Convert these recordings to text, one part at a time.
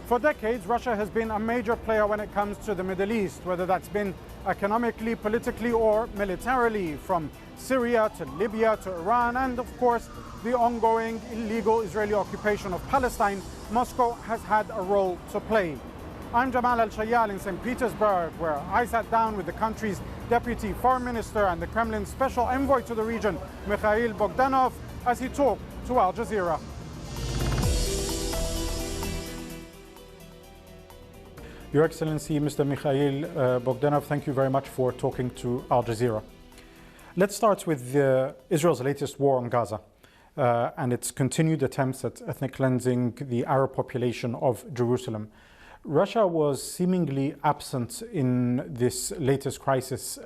For decades, Russia has been a major player when it comes to the Middle East, whether that's been economically, politically, or militarily, from Syria to Libya to Iran, and of course, the ongoing illegal Israeli occupation of Palestine. Moscow has had a role to play. I'm Jamal Al-Shayal in St. Petersburg, where I sat down with the country's deputy foreign minister and the Kremlin's special envoy to the region, Mikhail Bogdanov, as he talked to Al Jazeera. Your Excellency, Mr. Mikhail Bogdanov, thank you very much for talking to Al Jazeera. Let's start with Israel's latest war on Gaza and its continued attempts at ethnic cleansing the Arab population of Jerusalem. Russia was seemingly absent in this latest crisis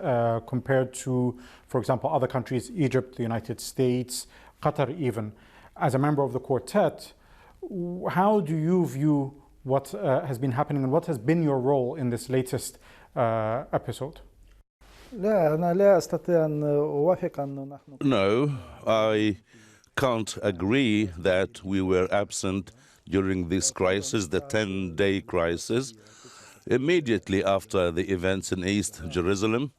compared to, for example, other countries, Egypt, the United States, Qatar even. As a member of the quartet, how do you view what has been happening and what has been your role in this latest episode? No, I can't agree that we were absent during this crisis, the 10-day crisis. Immediately after the events in East Jerusalem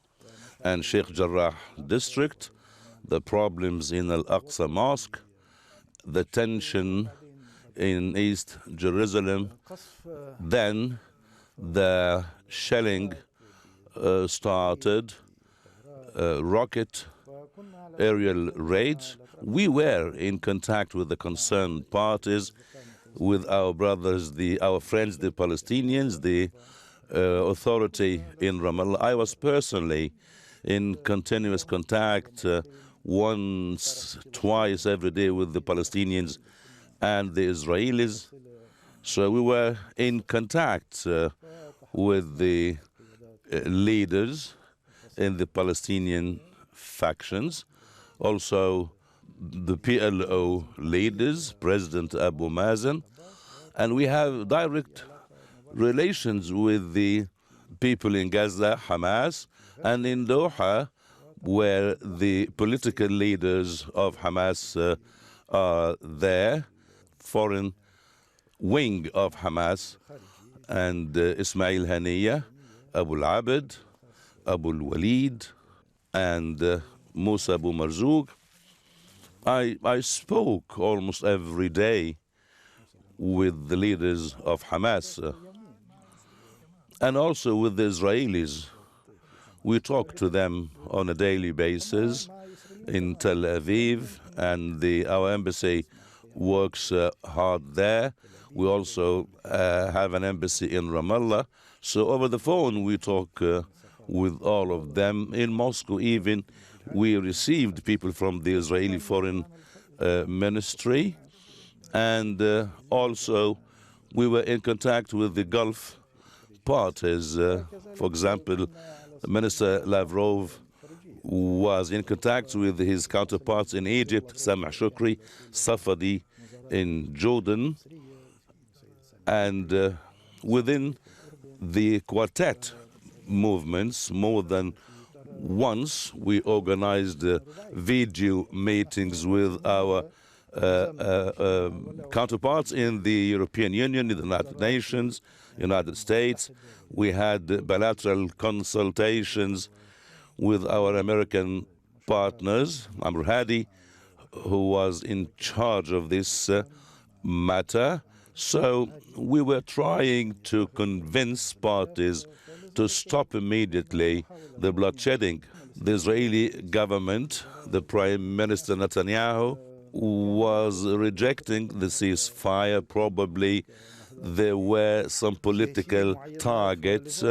and Sheikh Jarrah district, the problems in Al-Aqsa Mosque, the tension in East Jerusalem, then the shelling started, rocket aerial raids. We were in contact with the concerned parties, with our brothers, our friends, the Palestinians, the authority in Ramallah. I was personally in continuous contact once, twice every day with the Palestinians and the Israelis. So we were in contact with the leaders in the Palestinian factions, also the PLO leaders, President Abu Mazen, and we have direct relations with the people in Gaza, Hamas, and in Doha, where the political leaders of Hamas are there, foreign wing of Hamas, and Ismail Haniyeh, Abu al-Abid, Abu al-Walid, and Musa Abu Marzouk. I spoke almost every day with the leaders of Hamas and also with the Israelis. We talk to them on a daily basis in Tel Aviv, and our embassy works hard there. We also have an embassy in Ramallah. So over the phone we talk with all of them. In Moscow even, we received people from the Israeli Foreign Ministry, and also we were in contact with the Gulf parties. For example, Minister Lavrov was in contact with his counterparts in Egypt, Sam' Shukri, Safadi in Jordan, and within the quartet movements, more than once we organized video meetings with our counterparts in the European Union, in the United Nations, United States. We had bilateral consultations with our American partners, Amr Hadi, who was in charge of this matter. So we were trying to convince parties to stop immediately the bloodshedding. The Israeli government, the Prime Minister Netanyahu, was rejecting the ceasefire. Probably there were some political targets.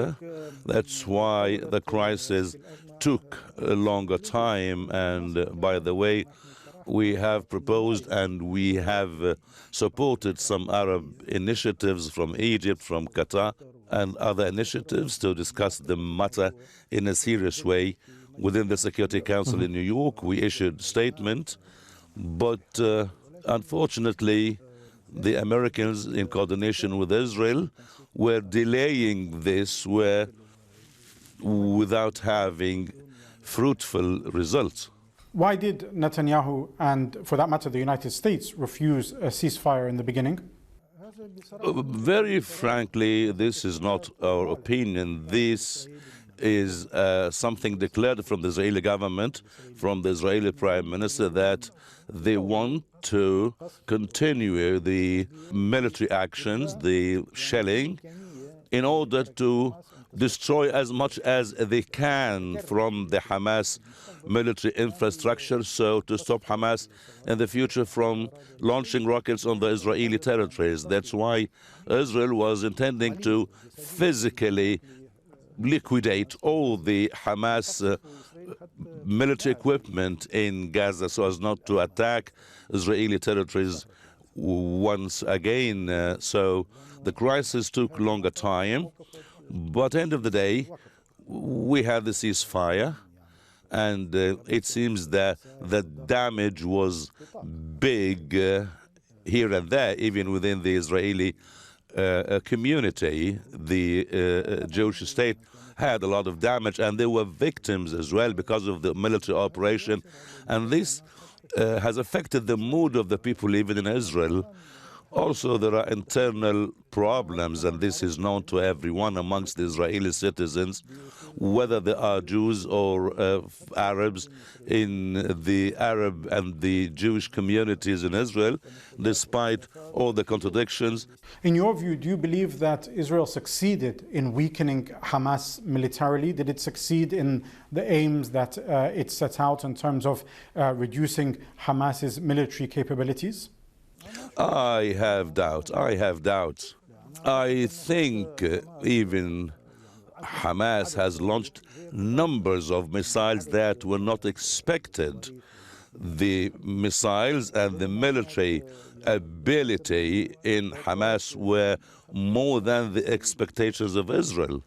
That's why the crisis took a longer time. And by the way, we have proposed and we have supported some Arab initiatives from Egypt, from Qatar, and other initiatives to discuss the matter in a serious way. Within the Security Council in New York, we issued a statement, but unfortunately, the Americans, in coordination with Israel, were delaying this without having fruitful results. Why did Netanyahu and, for that matter, the United States refuse a ceasefire in the beginning? Very frankly, this is not our opinion. This is something declared from the Israeli government, from the Israeli Prime Minister, that they want to continue the military actions, the shelling, in order to destroy as much as they can from the Hamas military infrastructure, so to stop Hamas in the future from launching rockets on the Israeli territories. That's why Israel was intending to physically liquidate all the Hamas military equipment in Gaza so as not to attack Israeli territories once again. So the crisis took longer time, but at the end of the day, we had the ceasefire, and it seems that the damage was big here and there, even within the Israeli community. The Jewish state had a lot of damage, and there were victims as well because of the military operation, and this has affected the mood of the people living in Israel. Also, there are internal problems, and this is known to everyone amongst the Israeli citizens, whether they are Jews or Arabs, in the Arab and the Jewish communities in Israel, despite all the contradictions. In your view, do you believe that Israel succeeded in weakening Hamas militarily? Did it succeed in the aims that it set out in terms of reducing Hamas's military capabilities? I have doubt. I think even Hamas has launched numbers of missiles that were not expected. The missiles and the military ability in Hamas were more than the expectations of Israel.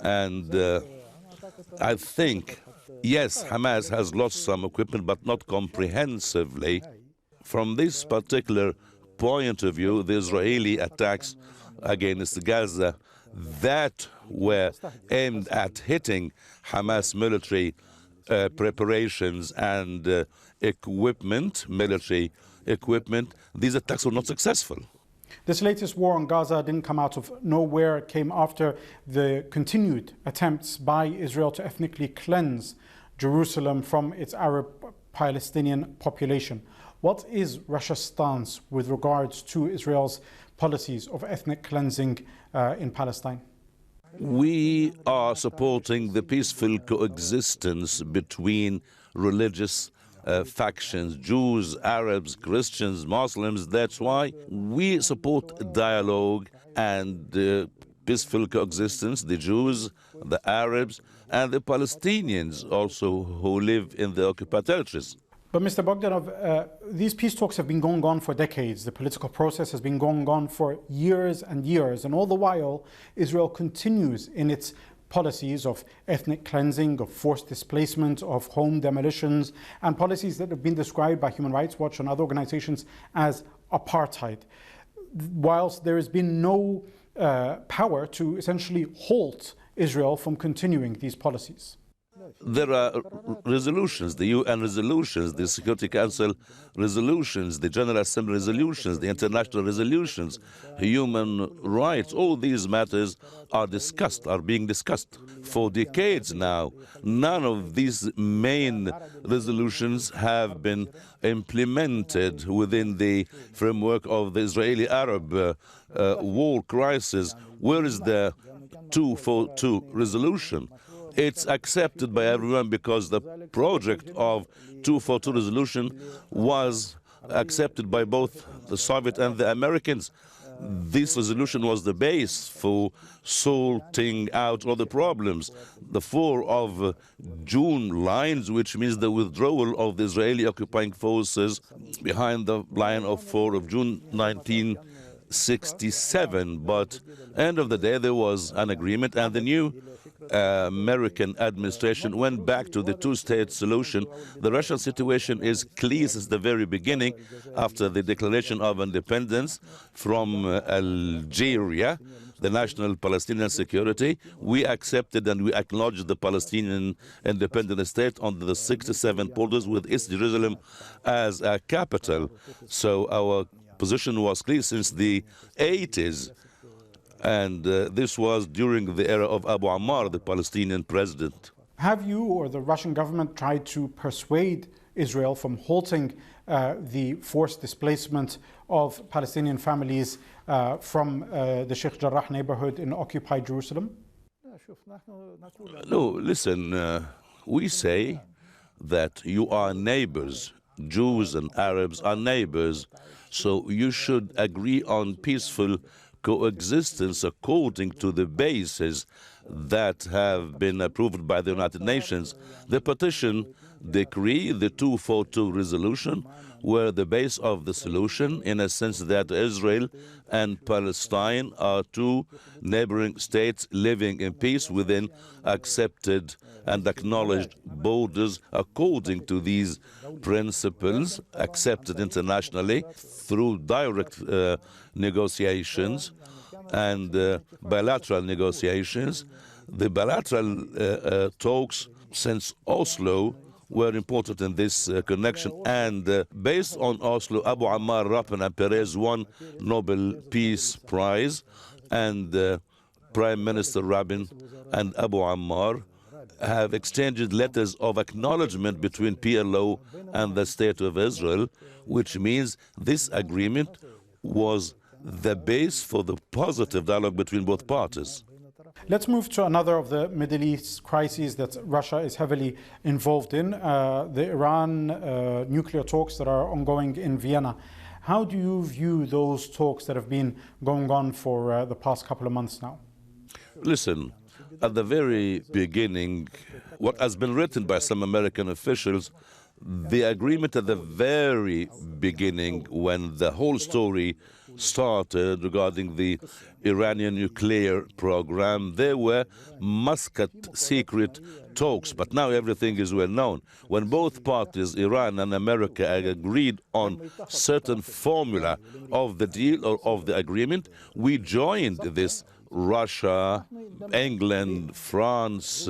And I think, yes, Hamas has lost some equipment, but not comprehensively. From this particular point of view, the Israeli attacks against Gaza that were aimed at hitting Hamas military preparations and equipment, military equipment, these attacks were not successful. This latest war on Gaza didn't come out of nowhere. It came after the continued attempts by Israel to ethnically cleanse Jerusalem from its Arab Palestinian population. What is Russia's stance with regards to Israel's policies of ethnic cleansing in Palestine? We are supporting the peaceful coexistence between religious factions, Jews, Arabs, Christians, Muslims. That's why we support dialogue and peaceful coexistence, the Jews, the Arabs, and the Palestinians also who live in the occupied territories. But Mr. Bogdanov, these peace talks have been going on for decades. The political process has been going on for years and years. And all the while, Israel continues in its policies of ethnic cleansing, of forced displacement, of home demolitions, and policies that have been described by Human Rights Watch and other organizations as apartheid. Whilst there has been no power to essentially halt Israel from continuing these policies. There are resolutions, the UN resolutions, the Security Council resolutions, the General Assembly resolutions, the international resolutions, human rights. All these matters are being discussed. For decades now, none of these main resolutions have been implemented within the framework of the Israeli-Arab war crisis. Where is the 242 resolution? It's accepted by everyone because the project of 242 resolution was accepted by both the Soviet and the Americans. This resolution was the base for sorting out all the problems. The 4 of June lines, which means the withdrawal of the Israeli occupying forces behind the line of 4 of June 1967. But end of the day, there was an agreement, and the new American administration went back to the two-state solution. The Russian situation is clear since the very beginning, after the declaration of independence from Algeria. the national Palestinian security. We accepted and we acknowledged the Palestinian independent state under the 67 borders with East Jerusalem as a capital. So our position was clear since the 80s. And this was during the era of Abu Ammar, the Palestinian president. Have you or the Russian government tried to persuade Israel from halting the forced displacement of Palestinian families from the Sheikh Jarrah neighborhood in occupied Jerusalem? No, listen, we say that you are neighbors. Jews and Arabs are neighbors. So you should agree on peaceful coexistence according to the bases that have been approved by the United Nations. The petition decree, the 242 resolution, were the base of the solution in a sense that Israel and Palestine are two neighboring states living in peace within accepted and acknowledged borders according to these principles accepted internationally through direct negotiations and bilateral negotiations. The bilateral talks since Oslo were important in this connection, and based on Oslo, Abu Ammar, Rabin and Perez won Nobel Peace Prize, and Prime Minister Rabin and Abu Ammar have exchanged letters of acknowledgement between PLO and the State of Israel, which means this agreement was the base for the positive dialogue between both parties. Let's move to another of the Middle East crises that Russia is heavily involved in, the Iran nuclear talks that are ongoing in Vienna. How do you view those talks that have been going on for the past couple of months now? Listen, at the very beginning, what has been written by some American officials, the agreement at the very beginning, when the whole story started regarding the Iranian nuclear program, there were Muscat secret talks, but now everything is well known. When both parties, Iran and America, agreed on certain formula of the deal or of the agreement, we joined this. Russia, England, France,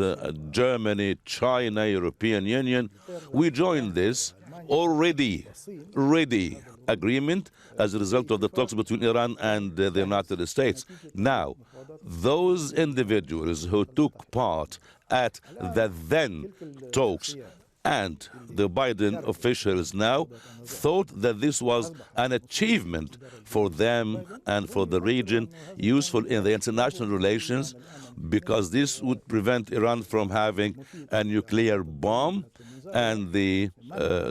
Germany, China, European Union, we joined this already ready agreement as a result of the talks between Iran and the United States. Now, those individuals who took part at the then talks and the Biden officials now thought that this was an achievement for them and for the region, useful in the international relations, because this would prevent Iran from having a nuclear bomb, and the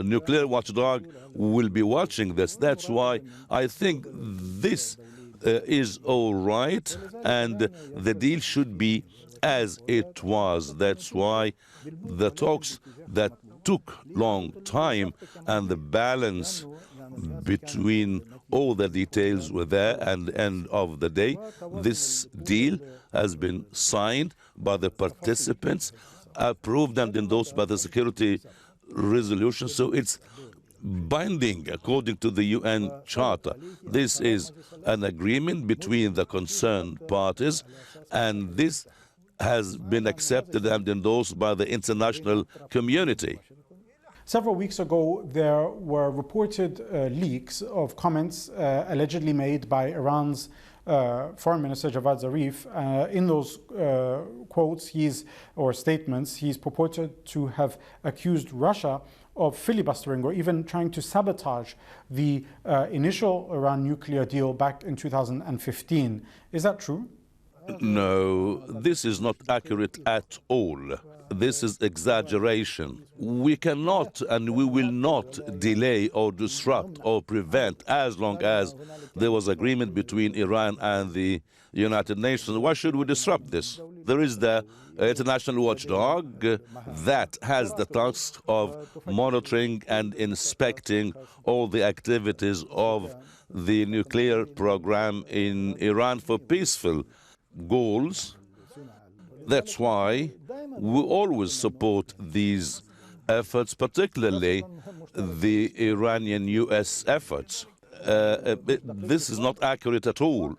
nuclear watchdog will be watching this. That's why I think this is all right, and the deal should be as it was. That's why the talks that took long time and the balance between all the details were there, and the end of the day, this deal has been signed by the participants, approved and endorsed by the security resolution, so it's binding according to the UN Charter. This is an agreement between the concerned parties, and this has been accepted and endorsed by the international community. Several weeks ago, there were reported leaks of comments allegedly made by Iran's Foreign Minister Javad Zarif. In those quotes, statements, he's purported to have accused Russia of filibustering or even trying to sabotage the initial Iran nuclear deal back in 2015. Is that true? No, this is not accurate at all. This is exaggeration. We cannot and we will not delay or disrupt or prevent as long as there was agreement between Iran and the United Nations. Why should we disrupt this? There is the international watchdog that has the task of monitoring and inspecting all the activities of the nuclear program in Iran for peaceful goals. That's why we always support these efforts, particularly the Iranian-US efforts. This is not accurate at all,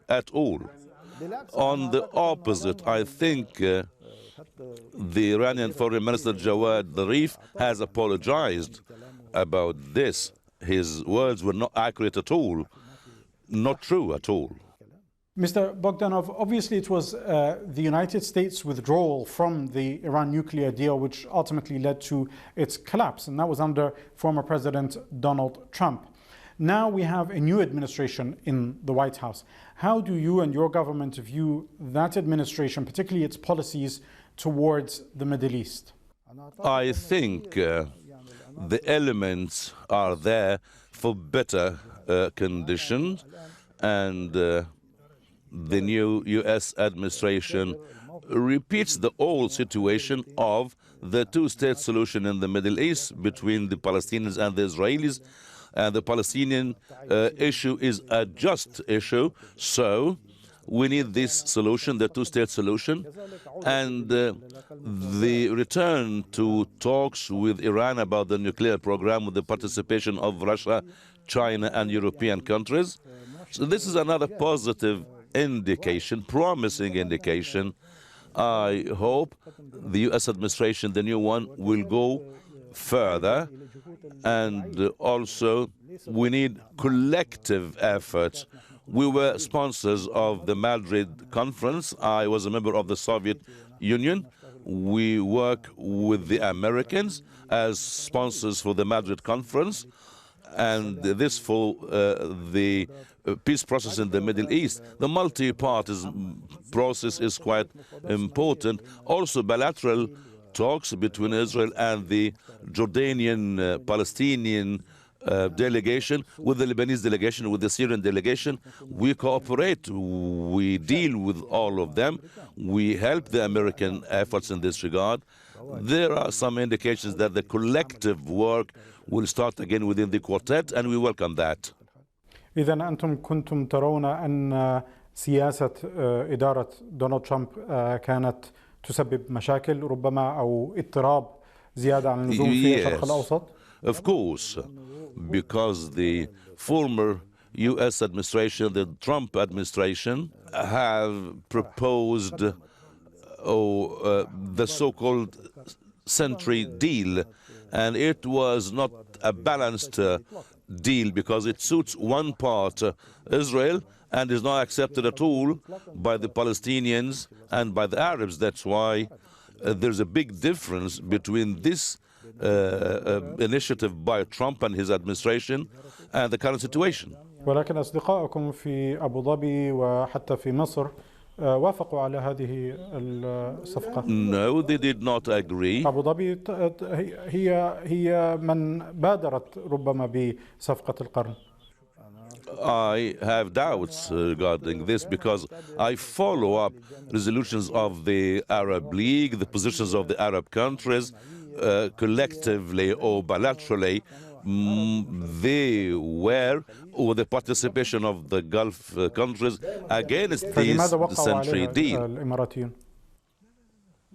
On the opposite, I think the Iranian Foreign Minister Jawad Zarif has apologized about this. His words were not accurate at all, not true at all. Mr. Bogdanov, obviously it was the United States' withdrawal from the Iran nuclear deal which ultimately led to its collapse, and that was under former President Donald Trump. Now we have a new administration in the White House. How do you and your government view that administration, particularly its policies towards the Middle East? I think the elements are there for better conditions, and the new U.S. administration repeats the old situation of the two-state solution in the Middle East between the Palestinians and the Israelis. And the Palestinian issue is a just issue, so we need this solution, the two-state solution, and the return to talks with Iran about the nuclear program with the participation of Russia, China, and European countries. So this is another positive indication, promising indication. I hope the U.S. administration, the new one, will go further, and also we need collective efforts. We were sponsors of the Madrid conference. I was a member of the Soviet Union. We work with the Americans as sponsors for the Madrid conference, and this for the peace process in the Middle East. The multi-party process is quite important. Also, bilateral talks between Israel and the Jordanian Palestinian delegation, with the Lebanese delegation, with the Syrian delegation. We cooperate, we deal with all of them, we help the American efforts in this regard. There are some indications that the collective work will start again within the quartet, and we welcome that. إذا أنتم كنتم ترون أن سياسة إدارة دونالد ترامب كانت تسبب مشاكل ربما أو اضطراب زيادة عن اللزوم في الشرق الأوسط؟ Of course, because the former U.S. administration, the Trump administration, have proposed the so-called century deal, and it was not a balanced deal because it suits one part, Israel, and is not accepted at all by the Palestinians and by the Arabs. That's why there's a big difference between this initiative by Trump and his administration and the current situation. ولكن أصدقائكم في أبو ظبي وحتى في مصر وافقوا على هذه الصفقة. No, they did not agree. أبو ظبي هي من بادرت ربما بصفقة القرن. I have doubts regarding this because I follow up resolutions of the Arab League, the positions of the Arab countries, collectively or bilaterally. They were, with the participation of the Gulf countries, against this century deal.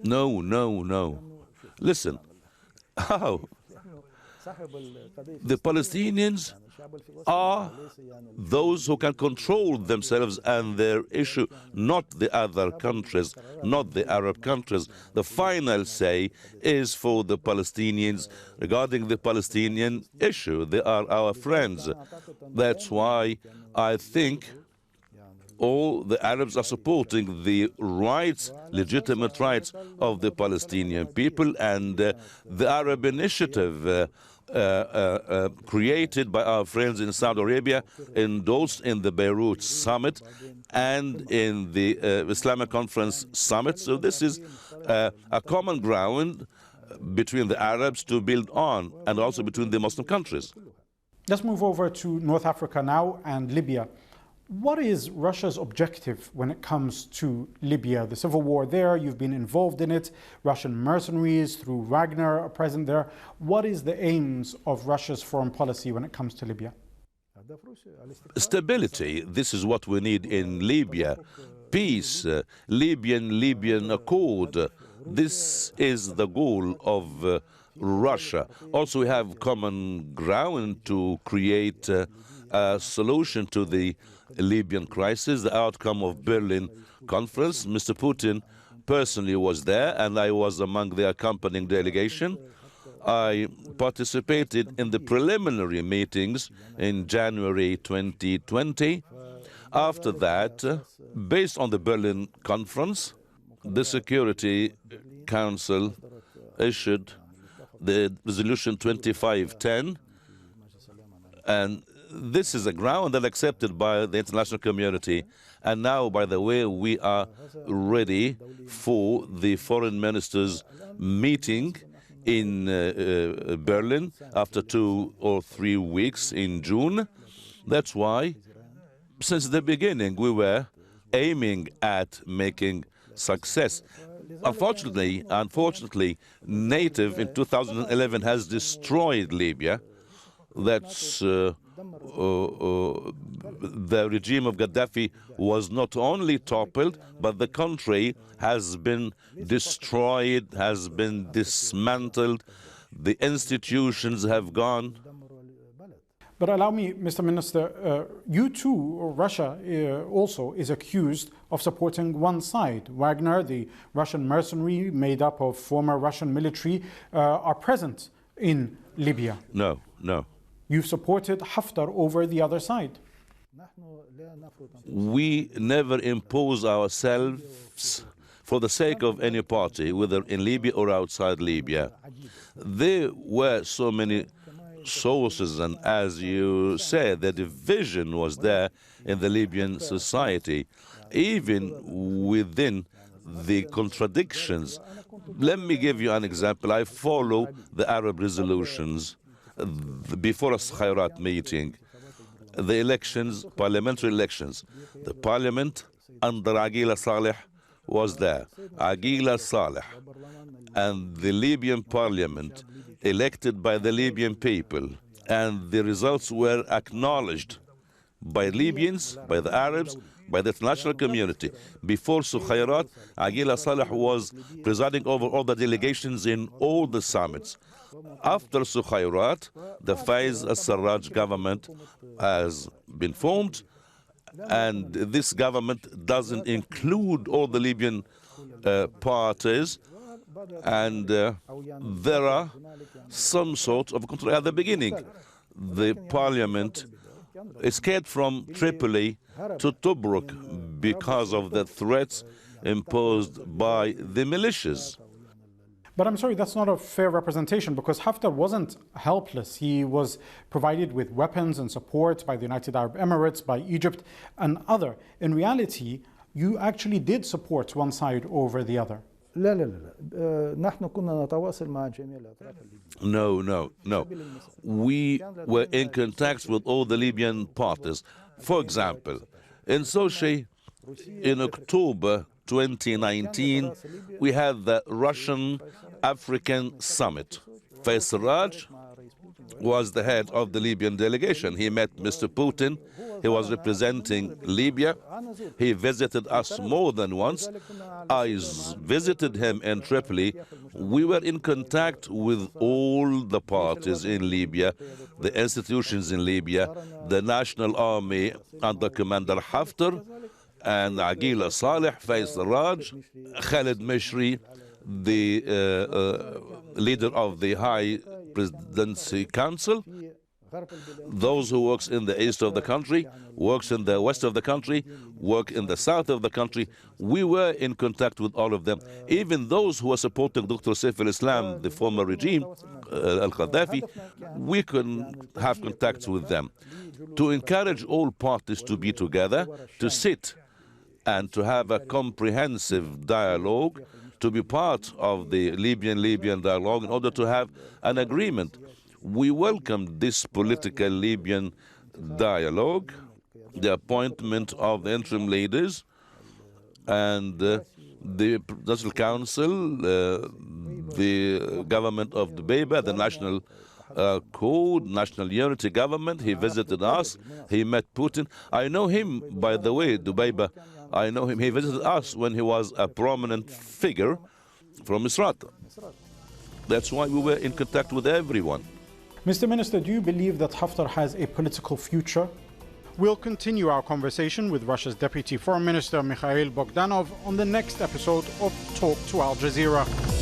No. Listen, how? The Palestinians are those who can control themselves and their issue, not the other countries, not the Arab countries. The final say is for the Palestinians regarding the Palestinian issue. They are our friends. That's why I think all the Arabs are supporting the rights, legitimate rights of the Palestinian people, and the Arab initiative created by our friends in Saudi Arabia, endorsed in the Beirut summit and in the Islamic Conference summit. So this is a common ground between the Arabs to build on, and also between the Muslim countries. Let's move over to North Africa now and Libya. What is Russia's objective when it comes to Libya? The civil war there, you've been involved in it. Russian mercenaries through Wagner are present there. What is the aims of Russia's foreign policy when it comes to Libya? Stability. This is what we need in Libya. Peace, Libyan accord. This is the goal of Russia. Also, we have common ground to create a solution to the Libyan crisis, the outcome of Berlin conference. Mr. Putin personally was there, and I was among the accompanying delegation. I participated in the preliminary meetings in January 2020. After that, based on the Berlin conference, the Security Council issued the resolution 2510, and this is a ground that accepted by the international community. And now, by the way, we are ready for the foreign ministers' meeting in Berlin after 2 or 3 weeks in June. That's why, since the beginning, we were aiming at making success. Unfortunately, NATO in 2011 has destroyed Libya. That's the regime of Gaddafi was not only toppled, but the country has been destroyed, has been dismantled. The institutions have gone. But allow me, Mr. Minister, you too, Russia also is accused of supporting one side. Wagner, the Russian mercenary made up of former Russian military, are present in Libya. No. You've supported Haftar over the other side. We never impose ourselves for the sake of any party, whether in Libya or outside Libya. There were so many sources, and as you said, the division was there in the Libyan society, even within the contradictions. Let me give you an example. I follow the Arab resolutions before a Khayrat meeting, the elections, parliamentary elections. The parliament under Aguila Saleh was there. Aguila Saleh and the Libyan parliament elected by the Libyan people, and the results were acknowledged by Libyans, by the Arabs, by the international community. Before Khayrat, Aguila Saleh was presiding over all the delegations in all the summits. After Khayrat, the Faiz al-Sarraj government has been formed, and this government doesn't include all the Libyan parties, and there are some sort of control. At the beginning, the parliament escaped from Tripoli to Tobruk because of the threats imposed by the militias. But I'm sorry, that's not a fair representation, because Haftar wasn't helpless. He was provided with weapons and support by the United Arab Emirates, by Egypt and other. In reality, you actually did support one side over the other. No. We were in contact with all the Libyan parties. For example, in Sochi, in October 2019, we had the Russian-African Summit. Faiz Sarraj was the head of the Libyan delegation. He met Mr. Putin. He was representing Libya. He visited us more than once. I visited him in Tripoli. We were in contact with all the parties in Libya, the institutions in Libya, the National Army under Commander Haftar, and Aguila Saleh, Faiz Sarraj, Khalid Mishri, the leader of the High Presidency Council, those who works in the east of the country, works in the west of the country, work in the south of the country. We were in contact with all of them. Even those who were supporting Dr. Saif al-Islam, the former regime, al-Gaddafi, we couldn't have contacts with them. To encourage all parties to be together, to sit and to have a comprehensive dialogue, to be part of the Libyan dialogue in order to have an agreement. We welcomed this political Libyan dialogue, the appointment of the interim leaders, and the National Council, the government of Dubaiba, the National Code, National Unity Government. He visited us. He met Putin. I know him, by the way, Dubaiba. I know him. He visited us when he was a prominent figure from Misrata. That's why we were in contact with everyone. Mr. Minister, do you believe that Haftar has a political future We'll continue our conversation with Russia's Deputy Foreign Minister Mikhail Bogdanov on the next episode of Talk to Al Jazeera.